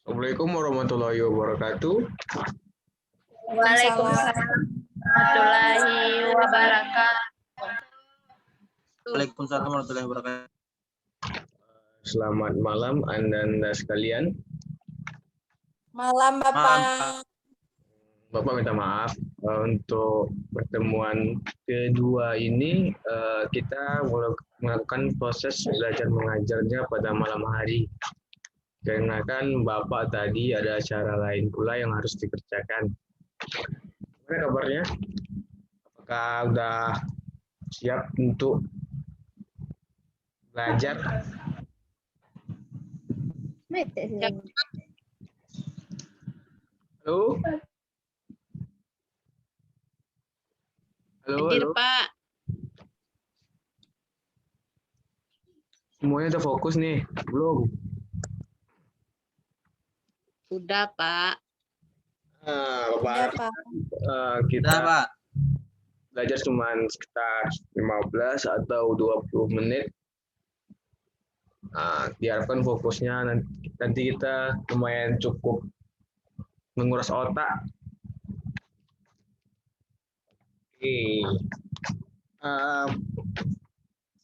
Assalamualaikum warahmatullahi wabarakatuh. Waalaikumsalam warahmatullahi wabarakatuh. Waalaikumsalam warahmatullahi wabarakatuh. Selamat malam Anda sekalian. Malam Bapak. Bapak minta maaf untuk pertemuan kedua ini kita melakukan proses belajar mengajarnya pada malam hari. Karena kan Bapak tadi ada acara lain pula yang harus dikerjakan. Gimana kabarnya? Apakah udah siap untuk belajar? Halo? Hadir, Pak. Semuanya udah fokus nih? Belum? Sudah, Pak. Bapak, Pak. kita Pak. belajar cuma sekitar 15 atau 20 menit. Diharapkan fokusnya nanti kita lumayan cukup menguras otak. Oke. 1,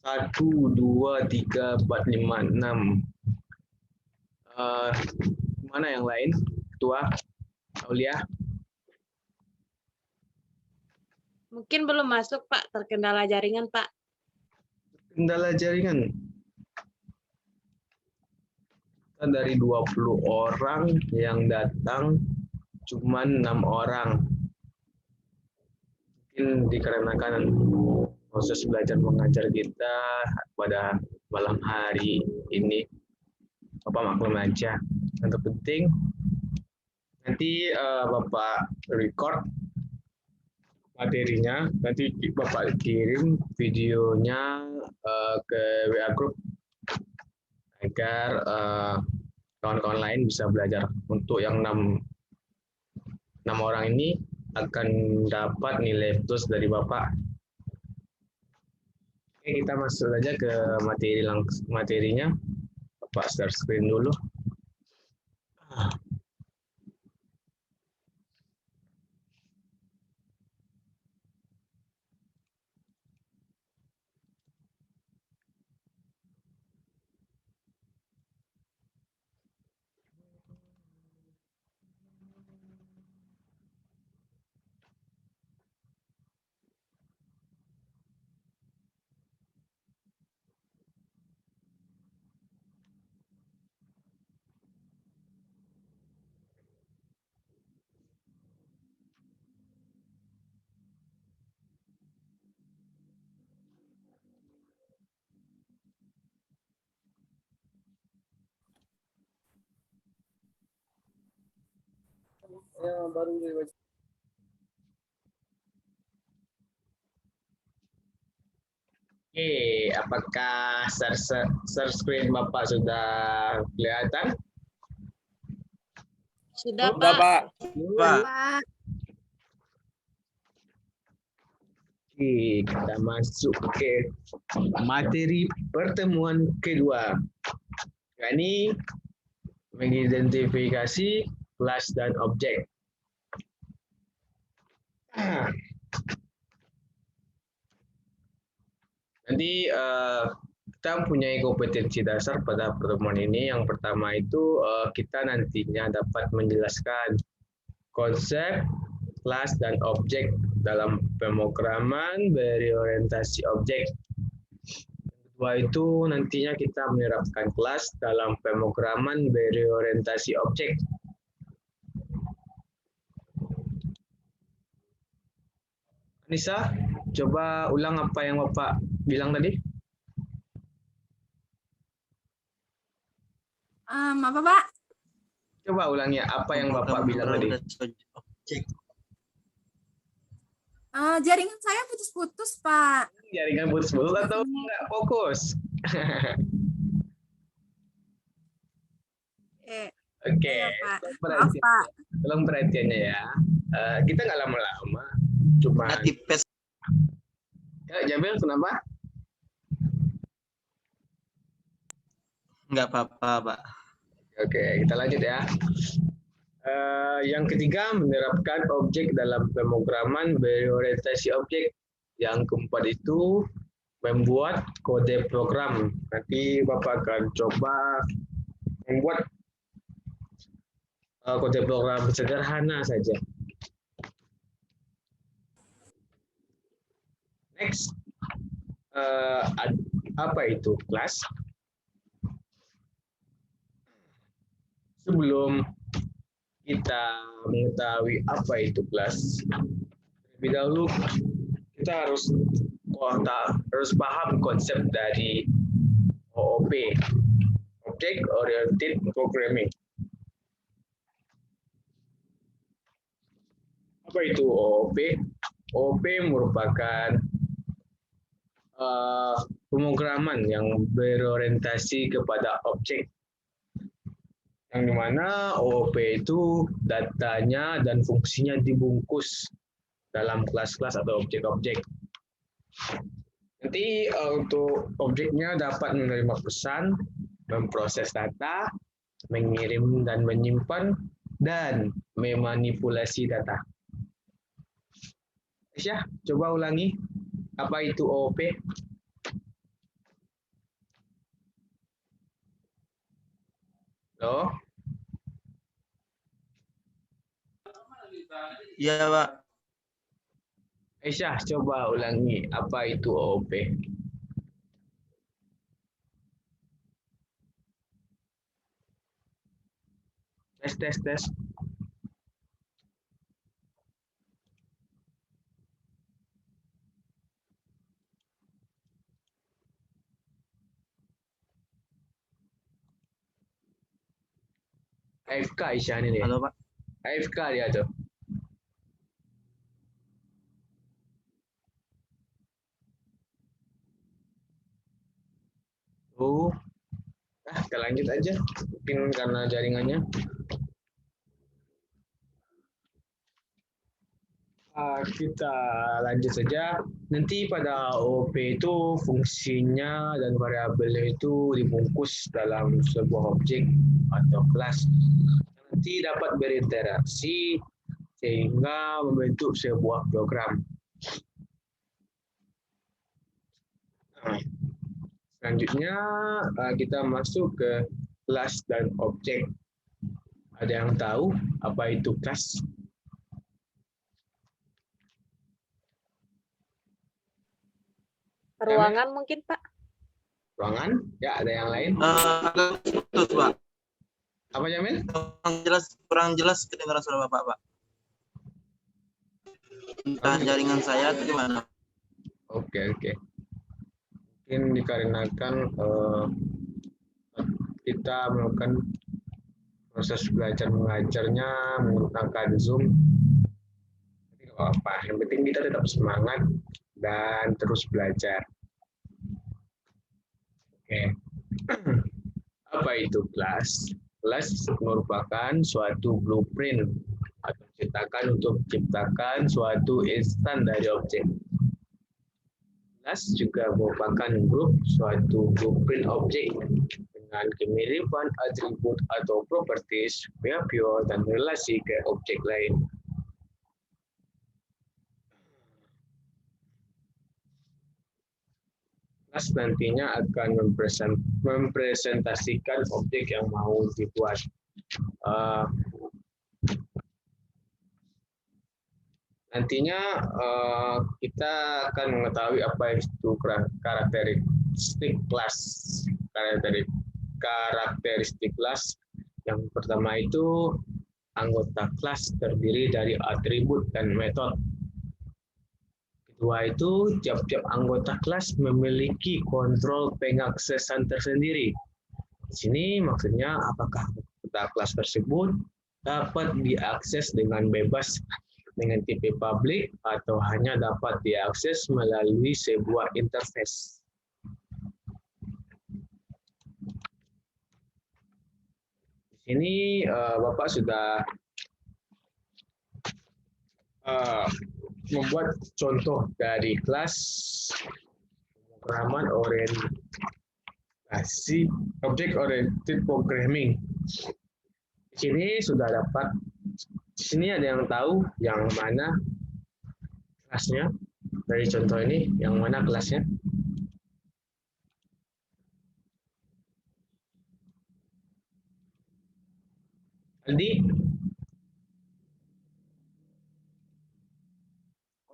2, 3, 4, 5, 6. Mana yang lain? Ketua Aulia? Mungkin belum masuk, Pak. Terkendala jaringan, Pak. Kendala jaringan. Kita dari 20 orang yang datang cuman 6 orang. Mungkin dikarenakan proses belajar mengajar kita pada malam hari ini. Bapak maklum aja. Yang terpenting nanti Bapak record materinya, nanti Bapak kirim videonya ke WA Group agar kawan-kawan lain bisa belajar. Untuk yang 6 orang ini akan dapat nilai plus dari Bapak. Oke, kita masuk aja ke materinya. Bapak share screen dulu. Oke, apakah share screen Bapak sudah kelihatan? Sudah, Sudah, Pak. Pak. Oke, kita masuk ke materi pertemuan kedua. Ini mengidentifikasi kelas dan objek. Nanti kita mempunyai kompetensi dasar pada pertemuan ini. Yang pertama itu kita nantinya dapat menjelaskan konsep, kelas, dan objek dalam pemrograman berorientasi objek. Yang kedua itu nantinya kita menerapkan kelas dalam pemrograman berorientasi objek. Anissa, coba ulang apa yang Bapak bilang tadi. Apa Pak? Coba ulangi apa yang Bapak bilang tadi. Jaringan saya putus-putus Pak. Jaringan putus-putus atau nggak fokus? Oke, Iya, Pak. Maaf Pak. tolong perhatiannya ya. Kita nggak lama-lama, cuma. Tipes. Ya, Jabil, kenapa? Enggak apa-apa, Pak. Oke, kita lanjut ya. Yang ketiga, menerapkan objek dalam pemrograman berorientasi objek. Yang keempat itu membuat kode program. Nanti Bapak akan coba membuat kode program sederhana saja. Next, apa itu kelas? Sebelum kita mengetahui apa itu kelas, terlebih dahulu kita harus paham konsep dari OOP, Object Oriented Programming. Apa itu OOP? OOP merupakan pemrograman yang berorientasi kepada objek, yang dimana OOP itu datanya dan fungsinya dibungkus dalam kelas-kelas atau objek-objek. Nanti untuk objeknya dapat menerima pesan, memproses data, mengirim dan menyimpan, dan memanipulasi data. Aisyah, coba ulangi. Apa itu OOP? Halo? Iya, Pak. Aisyah, coba ulangi. Apa itu OOP? Tes. AFK Aisyah ini deh. Halo, Pak. AFK dia tuh. Kita lanjut aja. Mungkin karena jaringannya. Kita lanjut saja. Nanti pada OOP itu fungsinya dan variabelnya itu dibungkus dalam sebuah objek atau kelas. Nanti dapat berinteraksi sehingga membentuk sebuah program. Nah, selanjutnya kita masuk ke kelas dan objek. Ada yang tahu apa itu kelas? Ruangan mungkin, Pak. Ruangan? Ya, ada yang lain? Agak putus, Pak. Apa Jamil? Kurang jelas kedengaran suara Bapak, Pak. Entah jaringan saya atau gimana? Oke. Mungkin dikarenakan kita melakukan proses belajar mengajarnya menggunakan Zoom. Tapi nggak apa-apa. Yang penting kita tetap semangat dan terus belajar. Oke. Apa itu kelas? Kelas merupakan suatu blueprint atau cetakan untuk menciptakan suatu instan dari objek. Kelas juga merupakan grup suatu blueprint objek dengan kemiripan atribut atau properties, behavior, dan relasi ke objek lain. Kelas nantinya akan mempresentasikan objek yang mau dibuat. Nantinya kita akan mengetahui apa itu karakteristik kelas. Karakteristik kelas yang pertama itu anggota kelas terdiri dari atribut dan metode. Kedua itu tiap-tiap anggota kelas memiliki kontrol pengaksesan tersendiri. Di sini maksudnya apakah anggota kelas tersebut dapat diakses dengan bebas dengan tipe publik atau hanya dapat diakses melalui sebuah interface. Di sini Bapak sudah membuat contoh dari kelas pemrograman orientasi. implementasi object oriented programming. Di sini sudah dapat. Di sini ada yang tahu yang mana kelasnya dari contoh ini, yang mana kelasnya? Aldi?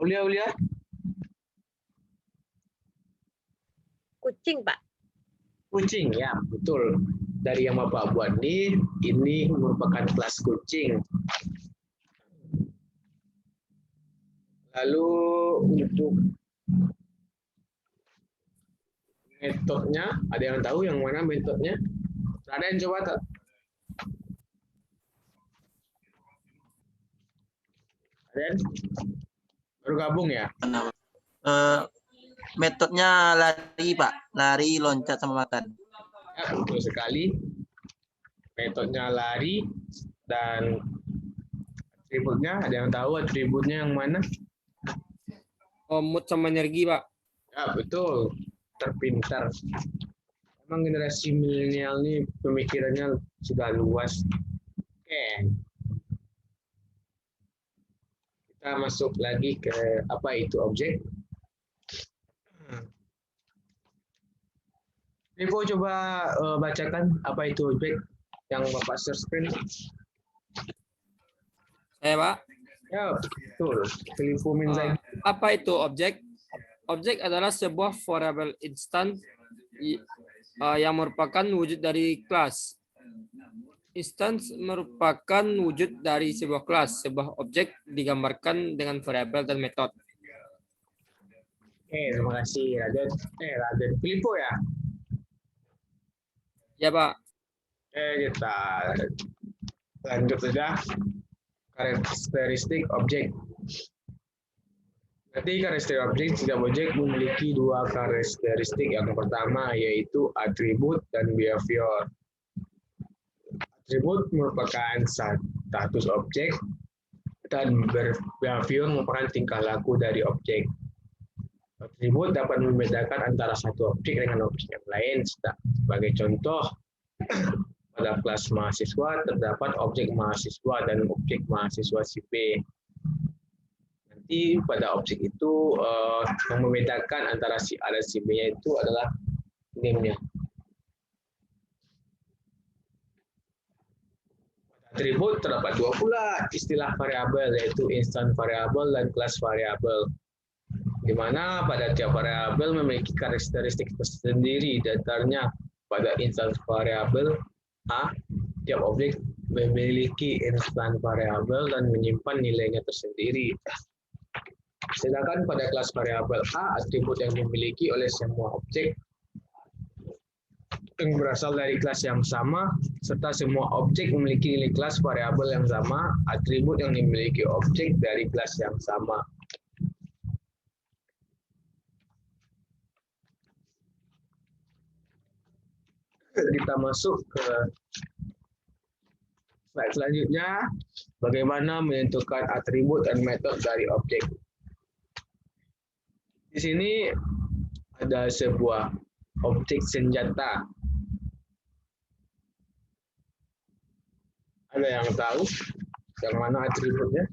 Aulia? Kucing, Pak. Kucing, ya betul. Dari yang Bapak buat ini merupakan kelas kucing. Lalu untuk metodenya, ada yang tahu yang mana metodenya? Ada yang coba tak? Ada yang baru gabung ya? Metodenya lari, Pak. Lari, loncat, sama makan. Ya, betul sekali. Metodenya lari dan atributnya, ada yang tahu atributnya yang mana? Mood sama energi, Pak. Ya, betul. Terpintar. Emang generasi milenial ini pemikirannya sudah luas. Oke. Kita masuk lagi ke apa itu objek. Ibu coba bacakan apa itu objek yang Bapak share screen. Saya, Pak. Ya, betul. Telefon minzai. Apa itu objek? Objek adalah sebuah variable instan yang merupakan wujud dari kelas. Instance merupakan wujud dari sebuah kelas. Sebuah objek digambarkan dengan variabel dan metode. Oke, terima kasih Raden. Raden Filippo ya. Ya, Pak. Kita lanjut saja. Karakteristik objek. Nanti karakteristik objek, setiap objek memiliki dua karakteristik. Yang pertama yaitu atribut dan behavior. Atribut merupakan status objek dan behavior merupakan tingkah laku dari objek. Atribut dapat membedakan antara satu objek dengan objek yang lain. Sebagai contoh, pada kelas mahasiswa terdapat objek mahasiswa dan objek mahasiswa si B. Nanti pada objek itu yang membedakan antara si A dan si B-nya itu adalah name-nya. Atribut terdapat dua pula istilah variabel, yaitu instant variable dan class variable. Di mana pada tiap variabel memiliki karakteristik tersendiri. Dasarnya pada instant variable A, tiap objek memiliki instant variable dan menyimpan nilainya tersendiri. Sedangkan pada kelas variabel A, atribut yang dimiliki oleh semua objek yang berasal dari kelas yang sama, serta semua objek memiliki nilai kelas variabel yang sama, atribut yang dimiliki objek dari kelas yang sama. Kita masuk ke slide selanjutnya, bagaimana menentukan atribut dan metode dari objek. Di sini ada sebuah objek senjata. Ada yang tahu yang mana atributnya?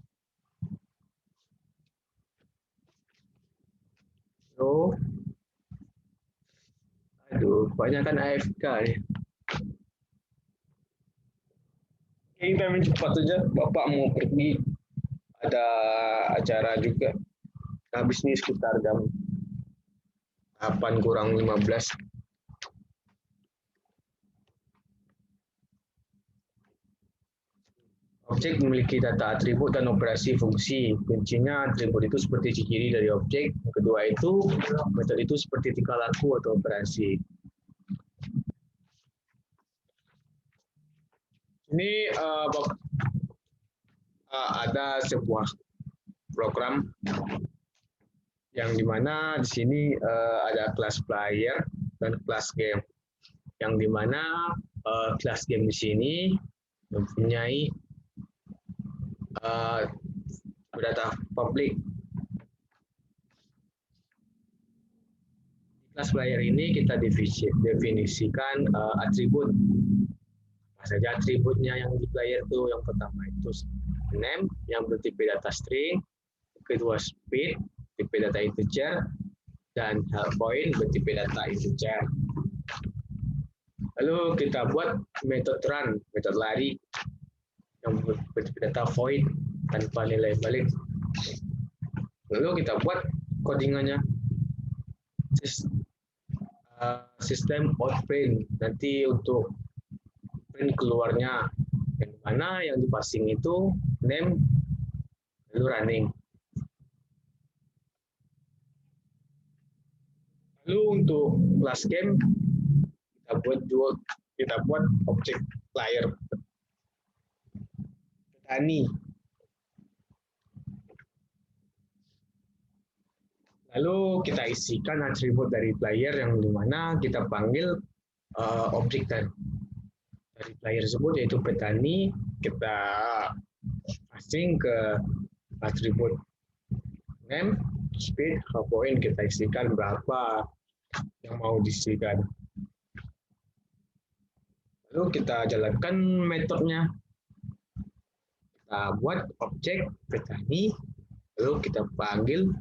Oh, aduh, kebanyakan AFK nih. Oke, kita main cepat saja. Bapak mau pergi, ada acara juga. Habis ini sekitar jam 8 kurang 15. Objek memiliki data atribut dan operasi fungsi. Kuncinya atribut itu seperti ciri dari objek. Yang kedua itu, metode itu seperti tingkah laku atau operasi. Ini ada sebuah program yang dimana di sini ada kelas player dan kelas game. Yang dimana kelas game di sini mempunyai data publik. Class player ini kita definisikan atribut. Apa saja atributnya yang di player itu? Yang pertama itu name yang bertipe data string, kedua speed tipe data integer, dan point bertipe data integer. Lalu kita buat metode run, metode lari yang bertipe data void tanpa nilai balik. Lalu kita buat codingannya. Sistem outprint nanti untuk print keluarnya yang mana yang dipasing itu name lalu running. Lalu untuk class game kita buat objek player petani. Lalu kita isikan atribut dari player yang dimana kita panggil objek dari player tersebut yaitu petani. Kita passing ke atribut name, speed, point, kita isikan berapa yang mau diisikan. Lalu kita jalankan metodenya. Kita buat objek petani, lalu kita panggil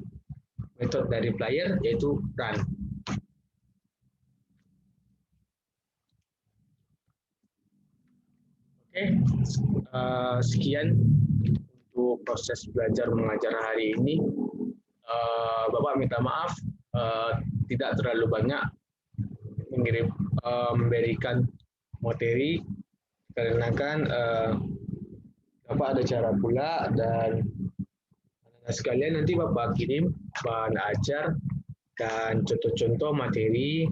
metode dari player yaitu run. Oke, sekian untuk proses belajar mengajar hari ini. Bapak minta maaf tidak terlalu banyak memberikan materi karena kan Bapak ada cara pula dan sekalian nanti Bapak kirim bahan ajar dan contoh-contoh materi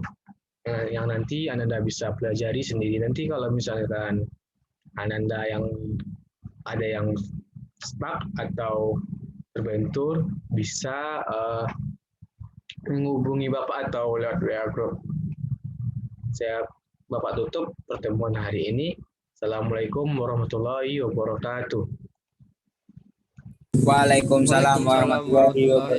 yang nanti Ananda bisa pelajari sendiri. Nanti kalau misalkan Ananda yang ada yang stuck atau terbentur bisa menghubungi Bapak atau lewat WA group. Bapak tutup pertemuan hari ini. Assalamualaikum warahmatullahi wabarakatuh. Waalaikumsalam warahmatullahi wabarakatuh.